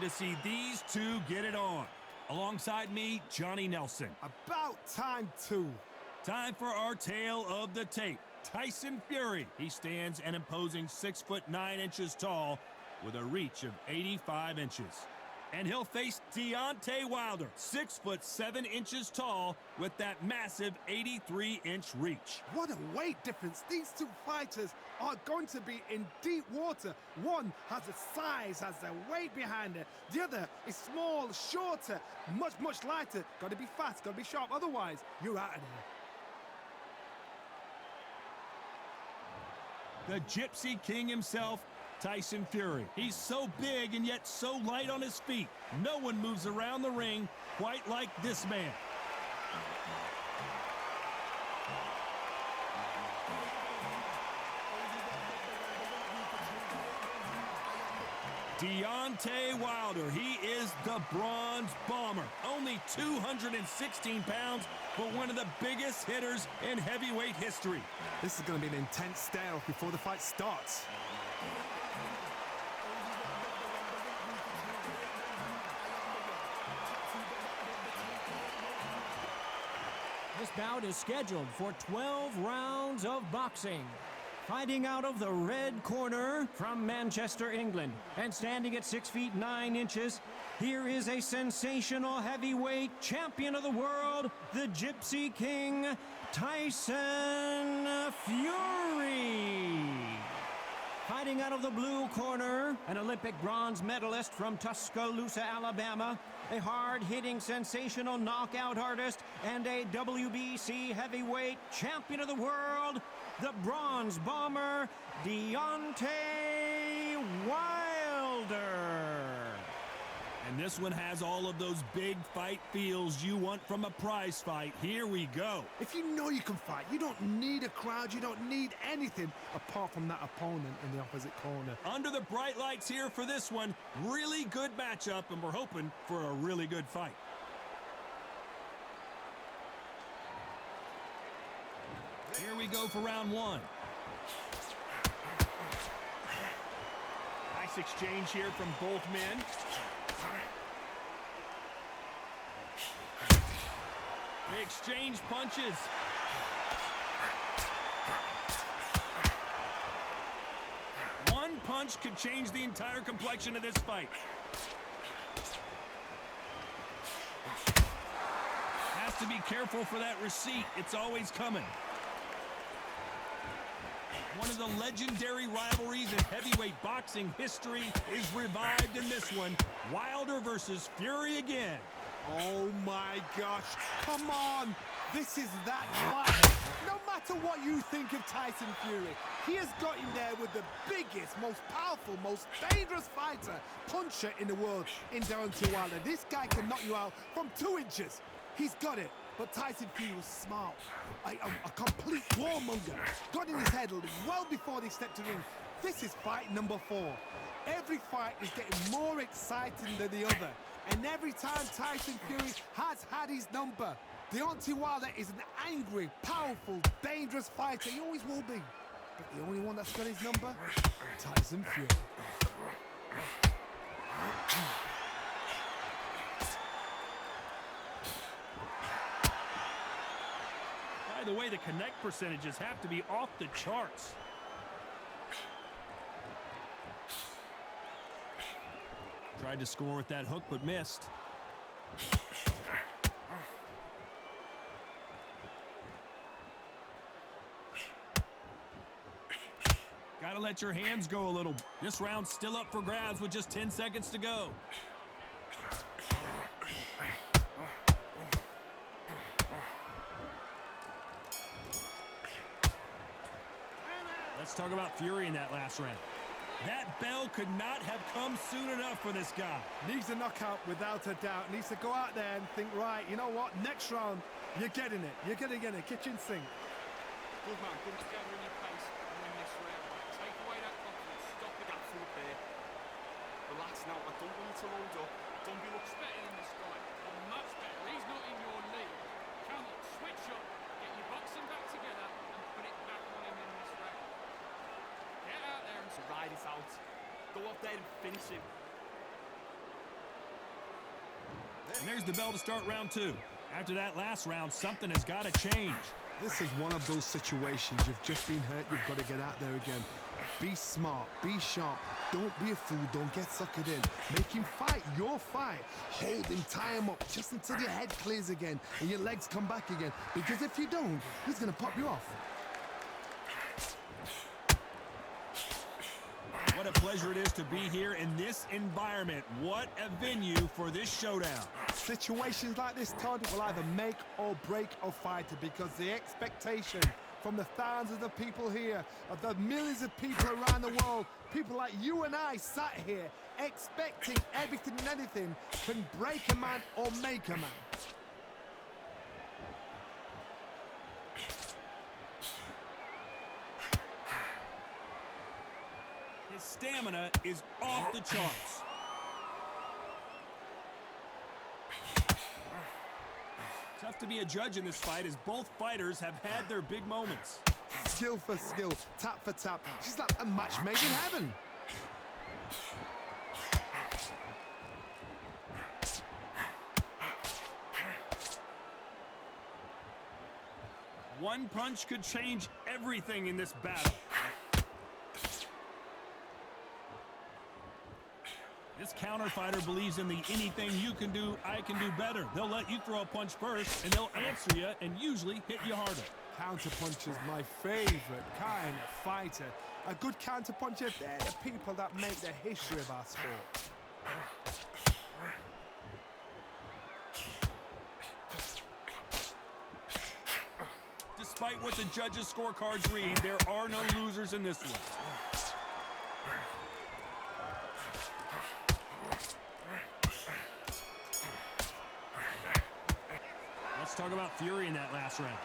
to see these two get it on. Alongside me, Johnny Nelson. About time, too. Time for our tale of the tape. Tyson Fury. He stands an imposing 6'9" tall with a reach of 85 inches. And he'll face Deontay Wilder, 6'7" tall with that massive 83-inch reach. What a weight difference. These two fighters are going to be in deep water. One has the size, has the weight behind it. The other is small, shorter, much lighter. Got to be fast, got to be sharp. Otherwise, you're out of there. The Gypsy King himself, Tyson Fury. He's so big and yet so light on his feet. No one moves around the ring quite like this man. Deontay Wilder, he is the Bronze Bomber. Only 216 pounds, but one of the biggest hitters in heavyweight history. This is going to be an intense stare before the fight starts. This bout is scheduled for 12 rounds of boxing. Fighting out of the red corner from Manchester, England, and standing at 6'9", here is a sensational heavyweight champion of the world, the Gypsy King, Tyson Fury. Fighting out of the blue corner, an Olympic bronze medalist from Tuscaloosa, Alabama, a hard-hitting, sensational knockout artist, and a WBC heavyweight champion of the world, the Bronze Bomber, Deontay Wilder. And this one has all of those big fight feels you want from a prize fight. Here we go. If you know you can fight, you don't need a crowd, you don't need anything apart from that opponent in the opposite corner. Under the bright lights here for this one, really good matchup, and we're hoping for a really good fight. Here we go for round one. Nice exchange here from both men. They exchange punches. One punch could change the entire complexion of this fight. Has to be careful for that receipt. It's always coming. One of the legendary rivalries in heavyweight boxing history is revived in this one. Wilder versus Fury again. Oh my gosh, come on! This is that fight. No matter what you think of Tyson Fury, he has got in there with the biggest, most powerful, most dangerous fighter, puncher in the world in Deontay Wilder. This guy can knock you out from 2 inches. He's got it. But Tyson Fury was smart, a complete warmonger. Got in his head well before they stepped to the ring. This is fight number 4. Every fight is getting more exciting than the other. And every time Tyson Fury has had his number. Deontay Wilder is an angry, powerful, dangerous fighter. He always will be. But the only one that's got his number? Tyson Fury. By the way, the connect percentages have to be off the charts. Tried to score with that hook, but missed. Gotta let your hands go a little. This round's still up for grabs with just 10 seconds to go. Let's talk about Fury in that last round. That bell could not have come soon enough for this guy. Needs a knockout without a doubt. Needs to go out there and think, right, you know what? Next round, you're getting it. You're going to get a kitchen sink. Good man, come together in your pace and win this round. Take away that confidence. Stop it up for the beer. Relax now. I don't want you to load up. Don't be looking better than this guy. Or much better. He's not in your league. Come on, switch up. Get your boxing back together and put it back on him in this round. Get out there and ride it out. Go up there and finish him. And there's the bell to start round 2. After that last round, something has got to change. This is one of those situations. You've just been hurt. You've got to get out there again. Be smart. Be sharp. Don't be a fool. Don't get suckered in. Make him fight your fight. Hold him, tie him up just until your head clears again and your legs come back again. Because if you don't, he's going to pop you off. What a pleasure it is to be here in this environment. What a venue for this showdown. Situations like this, Todd, will either make or break a fighter because the expectation from the thousands of people here, of the millions of people around the world, people like you and I sat here expecting everything and anything can break a man or make a man. His stamina is off the charts. Tough to be a judge in this fight as both fighters have had their big moments. Skill for skill, tap for tap. She's like a match made in heaven. One punch could change everything in this battle. This counter fighter believes in the anything you can do, I can do better. They'll let you throw a punch first, and they'll answer you and usually hit you harder. Counter punch is my favorite kind of fighter. A good counter puncher, they're the people that make the history of our sport. Despite what the judges' scorecards read, there are no losers in this one. Let's talk about fury in that last round.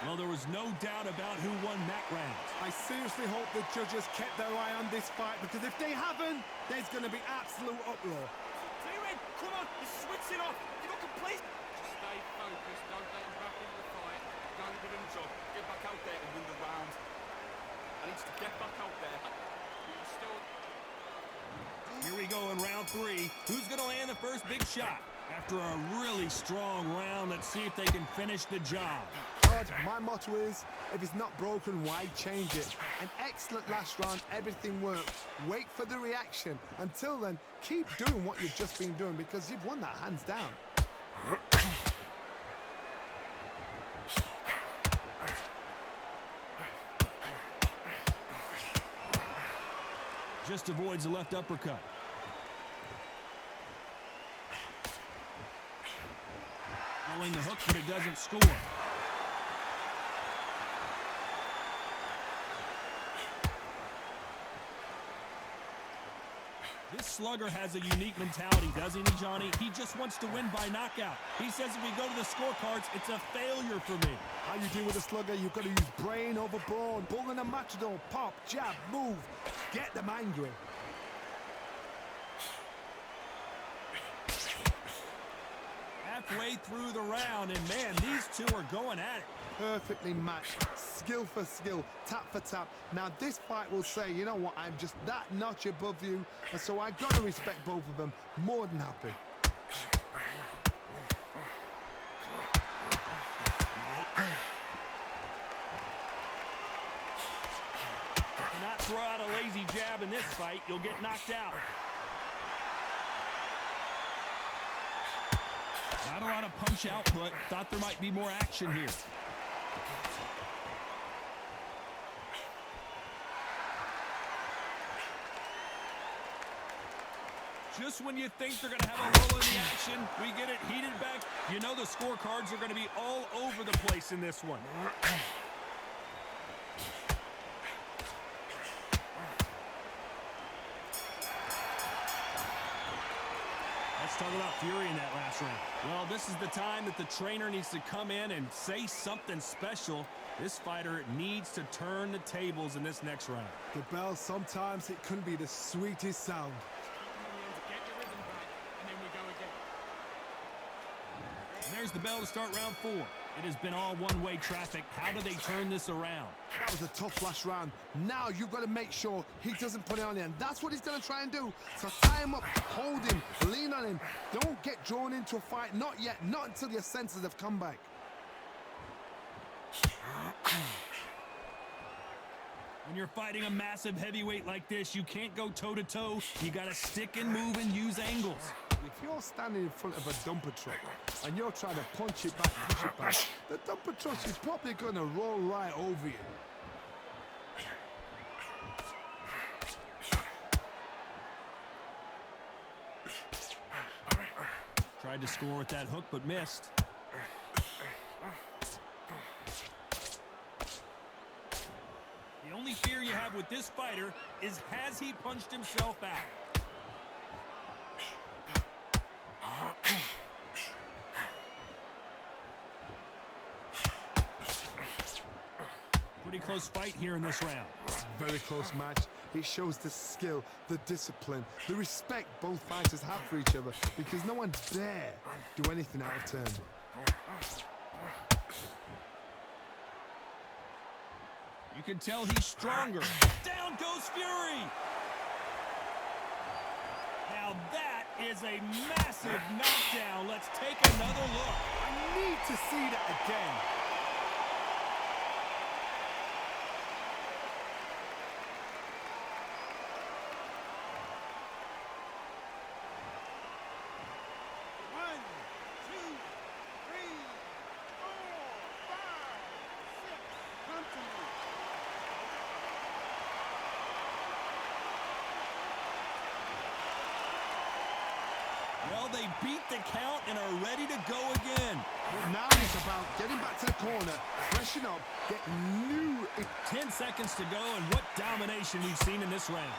Well, there was no doubt about who won that round. I seriously hope the judges kept their eye on this fight, because if they haven't, there's going to be absolute uproar. Fury, come on, you're switching off. You've got complete. Just stay focused. Don't let him back into the fight. Don't give him a job. Get back out there and win the round. I need to get back out there. You're still... Here we go in round 3. Who's going to land the first big shot? After a really strong round, let's see if they can finish the job. Todd, my motto is, if it's not broken, why change it? An excellent last round, everything worked. Wait for the reaction. Until then, keep doing what you've just been doing, because you've won that hands down. Just avoids the left uppercut. Throwing the hook, but it doesn't score. This slugger has a unique mentality, doesn't he, Johnny? He just wants to win by knockout. He says if we go to the scorecards, it's a failure for me. How you deal with a slugger? You've got to use brain over brawn. Bull in a matador. Pop, jab, move. Get them angry. Halfway through the round, and man, these two are going at it. Perfectly matched, skill for skill, tap for tap. Now this fight will say, you know what, I'm just that notch above you, and so I got to respect both of them. More than happy. Cannot throw out a lazy jab in this fight, you'll get knocked out. Not a lot of punch output. Thought there might be more action here. Just when you think they're going to have a lull in the action, we get it heated back. You know the scorecards are going to be all over the place in this one. Let's talk about fury in that last round. Well, this is the time that the trainer needs to come in and say something special. This fighter needs to turn the tables in this next round. The bell, sometimes it can be the sweetest sound. Get your rhythm back, and then we go again. And there's the bell to start round 4. It has been all one-way traffic. How do they turn this around? That was a tough last round. Now you've got to make sure he doesn't put it on you, and that's what he's going to try and do. So tie him up, hold him, lean on him. Don't get drawn into a fight. Not yet. Not until your senses have come back. When you're fighting a massive heavyweight like this, you can't go toe-to-toe. You got to stick and move and use angles. If you're standing in front of a dumper truck and you're trying to punch it back, push it back, the dumper truck is probably going to roll right over you. Tried to score with that hook, but missed. The only fear you have with this fighter is, has he punched himself out? Pretty close fight here in this round. Very close match. It shows the skill, the discipline, the respect both fighters have for each other, because no one dare do anything out of turn. You can tell he's stronger. Down goes Fury. Now that is a massive knockdown. Let's take another look. I need to see that again. Well, they beat the count and are ready to go again. Now it's about getting back to the corner, freshen up, get new. 10 seconds to go, and what domination we've seen in this round.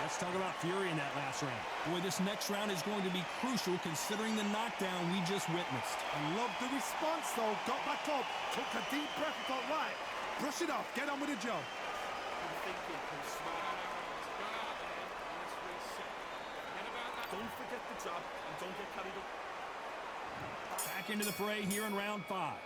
Let's talk about Fury in that last round. Boy, this next round is going to be crucial considering the knockdown we just witnessed. I love the response, though. Got back up, took a deep breath, thought, right, brush it off, get on with the job. Don't forget the jab and don't get carried up. Back into the fray here in round 5.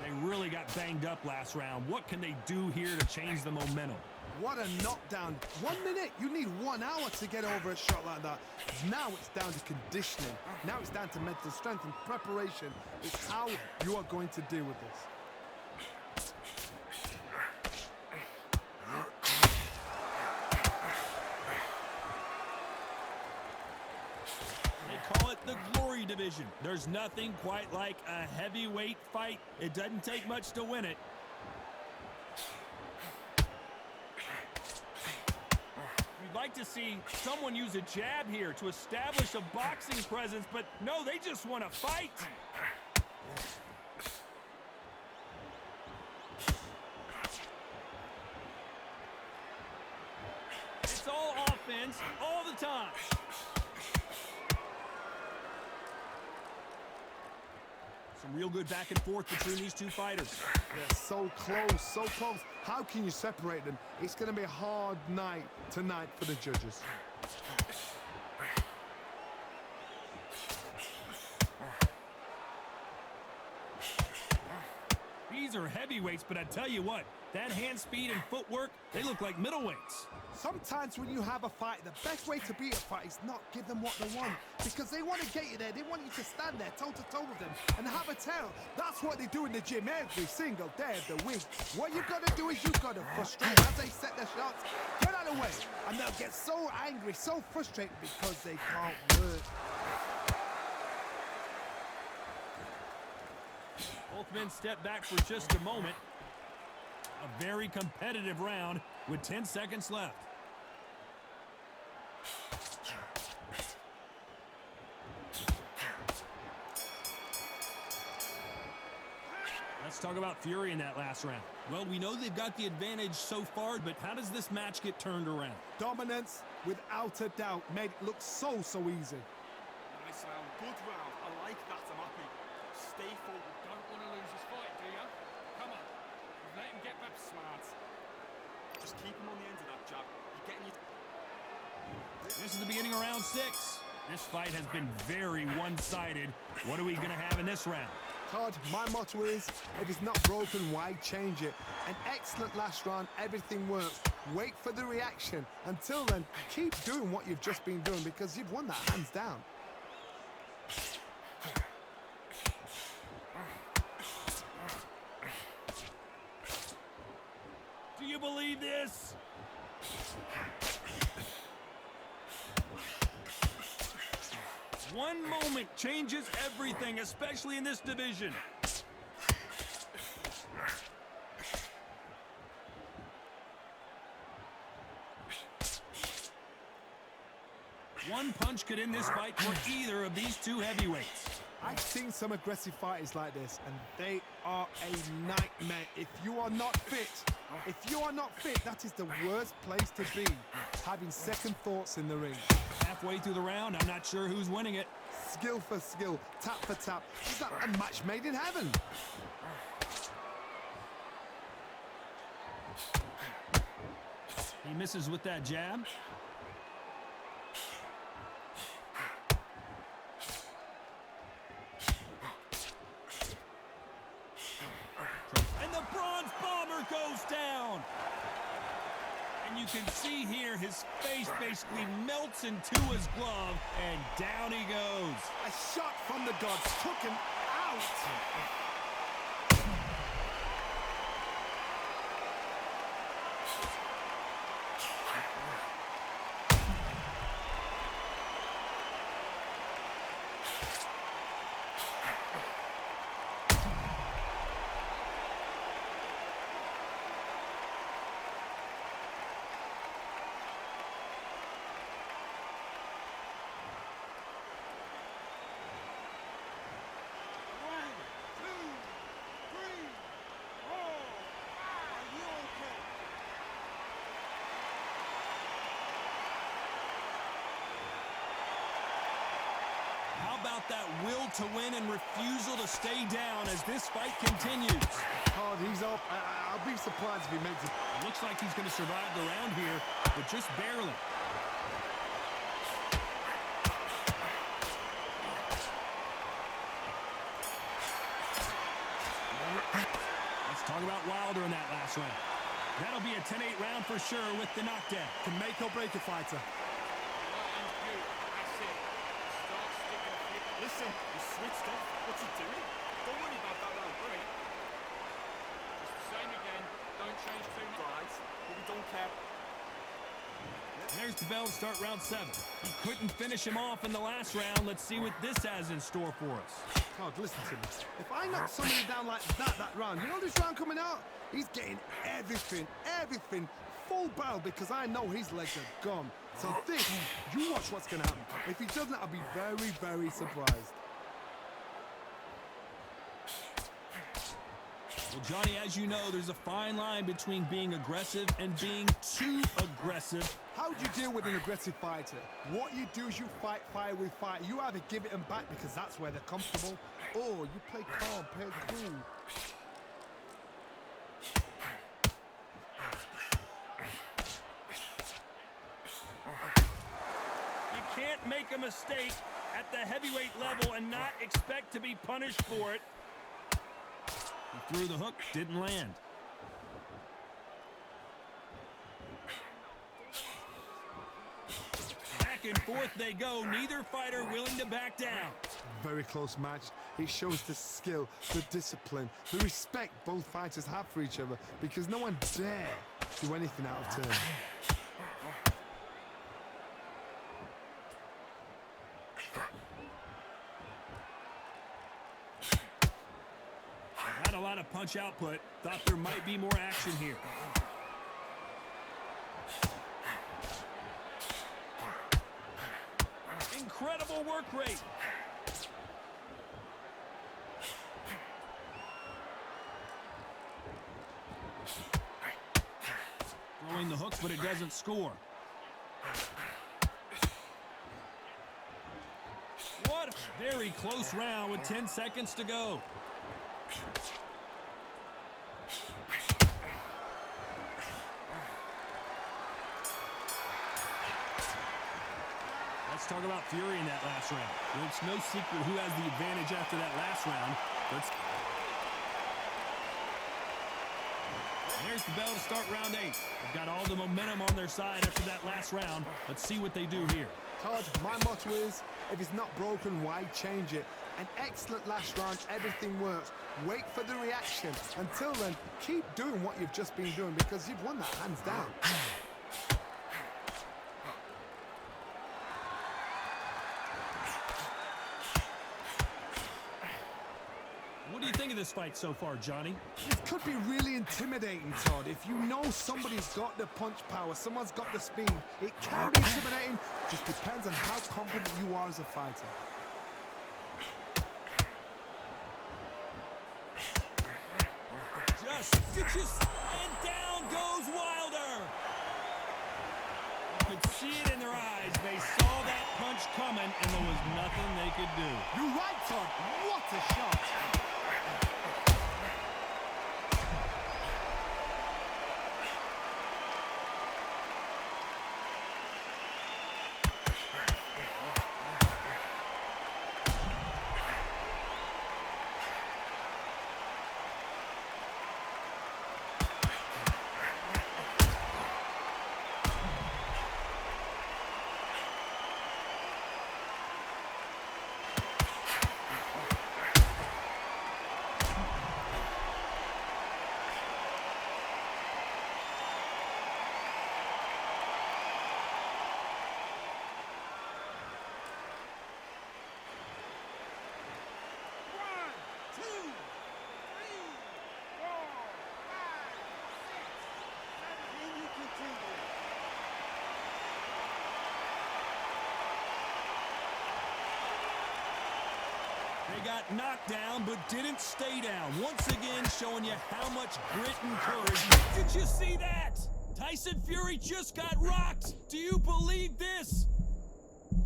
They really got banged up last round. What can they do here to change the momentum? What a knockdown. 1 minute, you need 1 hour to get over a shot like that. Now it's down to conditioning. Now it's down to mental strength and preparation. It's how you are going to deal with this. They call it the Glory Division. There's nothing quite like a heavyweight fight. It doesn't take much to win it. We'd like to see someone use a jab here to establish a boxing presence, but no, they just want to fight. It's all offense all the time. Some real good back and forth between these two fighters. They're so close, so close. How can you separate them? It's going to be a hard night tonight for the judges. These are heavyweights, but I tell you what, that hand speed and footwork, they look like middleweights. Sometimes when you have a fight, the best way to beat a fight is not give them what they want. Because they want to get you there. They want you to stand there toe-to-toe with them and have a tell. That's what they do in the gym every single day of the week. What you've got to do is you've got to frustrate as they set their shots. Get out of the way. And they'll get so angry, so frustrated because they can't work. Both men step back for just a moment. A very competitive round with 10 seconds left. Let's talk about Fury in that last round. Well, we know they've got the advantage so far, but how does this match get turned around? Dominance, without a doubt, made it look so easy. Nice round, good round. I like that, I'm happy. Stay focused. Don't want to lose this fight, do you? Come on. Let him get back smart. Just keep him on the end of that jab. You're getting your... This is the beginning of round 6. This fight has been very one-sided. What are we going to have in this round? Todd, my motto is, if it's not broken, why change it? An excellent last round, everything works. Wait for the reaction. Until then, keep doing what you've just been doing because you've won that hands down. Do you believe this? One moment changes everything, especially in this division. One punch could end this fight for either of these two heavyweights. I've seen some aggressive fighters like this, and they are a nightmare. If you are not fit, that is the worst place to be, having second thoughts in the ring. Halfway through the round, I'm not sure who's winning it. Skill for skill, tap for tap. Is that a match made in heaven? He misses with that jab. And the bronze bomber goes down. And you can see here his face basically melts into his glove, and down he goes. A shot from the gods took him out. How about that will to win and refusal to stay down as this fight continues? Oh, he's up. I'll be surprised if he makes it. It looks like he's going to survive the round here, but just barely. Let's talk about Wilder in that last round. That'll be a 10-8 round for sure with the knockdown. Can make or break a fighter. Listen, he switched off. What's he doing? Don't worry about that round break. It's the same again. Don't change too much. But we don't care. There's the bell to start round 7. He couldn't finish him off in the last round. Let's see what this has in store for us. Todd, listen to me. If I knock somebody down like that round, you know this round coming out? He's getting everything, full barrel because I know his legs are gone. So this, you watch what's going to happen. If he doesn't, I'll be very, very surprised. Well, Johnny, as you know, there's a fine line between being aggressive and being too aggressive. How do you deal with an aggressive fighter? What you do is you fight fire with fire. You either give it them back because that's where they're comfortable, or you play calm, play cool. You can't make a mistake at the heavyweight level and not expect to be punished for it. He threw the hook, didn't land. Back and forth they go, neither fighter willing to back down. Very close match. It shows the skill, the discipline, the respect both fighters have for each other because no one dare do anything out of turn. Not a lot of punch output. Thought there might be more action here. Incredible work rate. Throwing the hook, but it doesn't score. What a very close round with 10 seconds to go. talk about Fury in that last round. It's no secret who has the advantage after that last round. There's the bell to start round 8. They've got all the momentum on their side after that last round. Let's see what they do here. Todd, my motto is, if it's not broken, why change it? An excellent last round, everything works. Wait for the reaction. Until then, keep doing what you've just been doing because you've won that hands down. What do you think of this fight so far, Johnny? This could be really intimidating, Todd. If you know somebody's got the punch power, someone's got the speed, it can be intimidating. Just depends on how confident you are as a fighter. And down goes Wilder. You could see it in their eyes. They saw that punch coming, and there was nothing they could do. You're right, Todd. What a shot. They got knocked down, but didn't stay down. Once again, showing you how much grit and courage. Did you see that? Tyson Fury just got rocked. Do you believe this?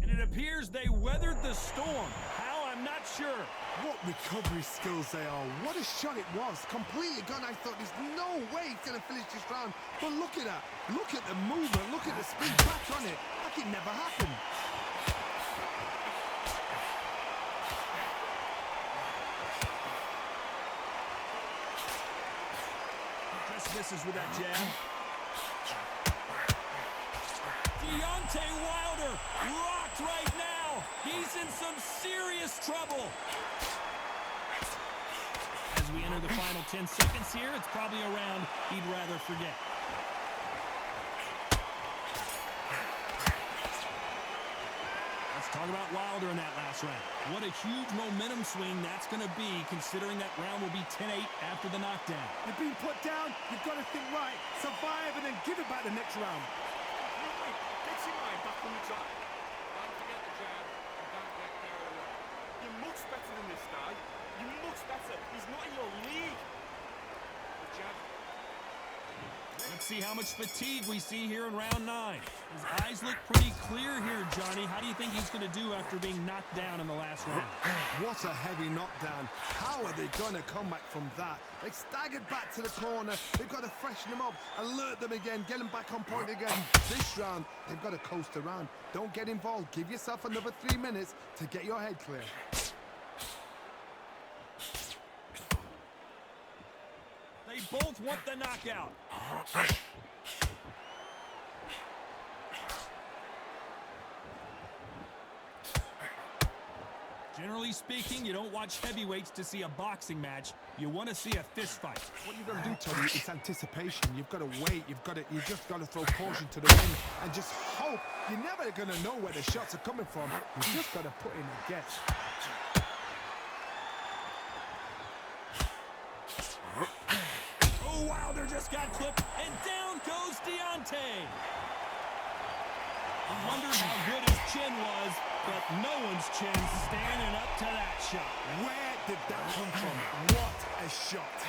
And it appears they weathered the storm. How? I'm not sure. What recovery skills they are. What a shot it was. Completely gone. I thought there's no way he's going to finish this round. But look at that. Look at the movement. Look at the spin back on it. Like it never happened. Just misses with that jab. Deontay Wilder rocked right now. He's in some serious trouble. As we enter the final 10 seconds here, it's probably a round he'd rather forget. Let's talk about Wilder in that last round. What a huge momentum swing that's going to be, considering that round will be 10-8 after the knockdown. You've been put down. You've got to think right. Survive and then give it back the next round. Get your mind back on the track. Don't forget the jab and don't get carried away. You're much better than this guy. You're much better. He's not in your league. The jab. Let's see how much fatigue we see here in round 9. His eyes look pretty clear here, Johnny. How do you think he's going to do after being knocked down in the last round? What a heavy knockdown. How are they going to come back from that? They staggered back to the corner. They've got to freshen them up, alert them again, get them back on point again. This round, they've got to coast around. Don't get involved. Give yourself another 3 minutes to get your head clear. They both want the knockout. Generally speaking, you don't watch heavyweights to see a boxing match. You want to see a fist fight. What you've got to do, Tony, is anticipation. You've got to wait. You just got to throw caution to the wind and just hope. You're never going to know where the shots are coming from. You just got to put in a guess. Oh, Wilder just got clipped, and down goes Deontay. I wondered how good his chin was, but no one's chin standing up to that shot. Where did that come from? What a shot.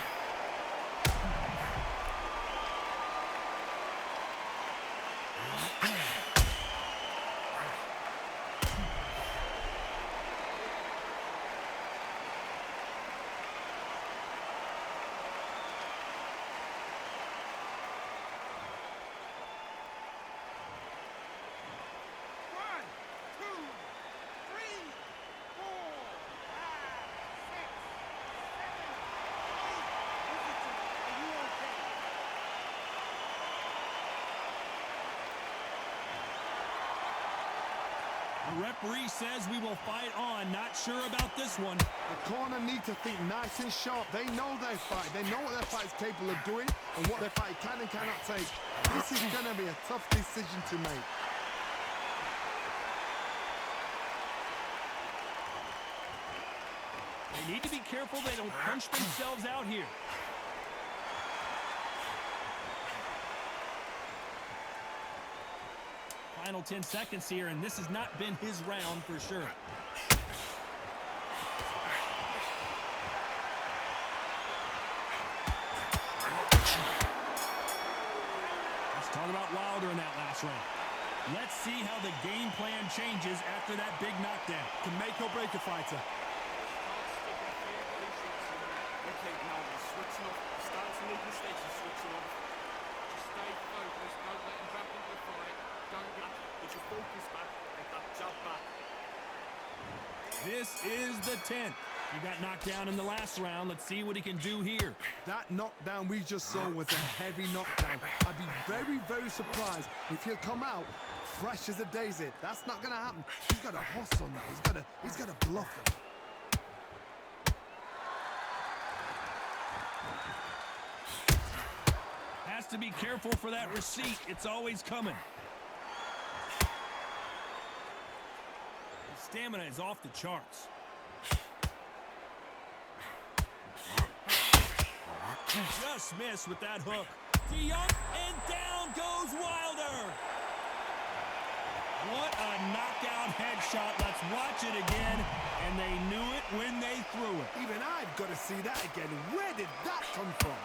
The referee says we will fight on. Not sure about this one. The corner need to think nice and sharp. They know their fight. They know what their fight is capable of doing and what their fight can and cannot take. This is going to be a tough decision to make. They need to be careful they don't punch themselves out here. Final 10 seconds here, and this has not been his round for sure. Let's talk about Wilder in that last round. Let's see how the game plan changes after that big knockdown. Can make or break a fighter. Okay, now we're switching off. Starting to make mistakes and switching off. Just stay focused. Don't let him back into the fight. Don't get. Put your focus back. Get that jab back. This is the 10th. He got knocked down in the last round. Let's see what he can do here. That knockdown we just saw was a heavy knockdown. I'd be very, very surprised if he'll come out fresh as a daisy. That's not going to happen. He's got a horse on that. He's got to bluff him. Has to be careful for that receipt. It's always coming. His stamina is off the charts. Just missed with that hook. DeYoung, and down goes Wilder. What a knockout headshot. Let's watch it again. And they knew it when they threw it. Even I've got to see that again. Where did that come from?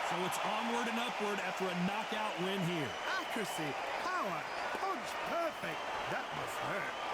So it's onward and upward after a knockout win here. Accuracy, power, punch, perfect. That must hurt.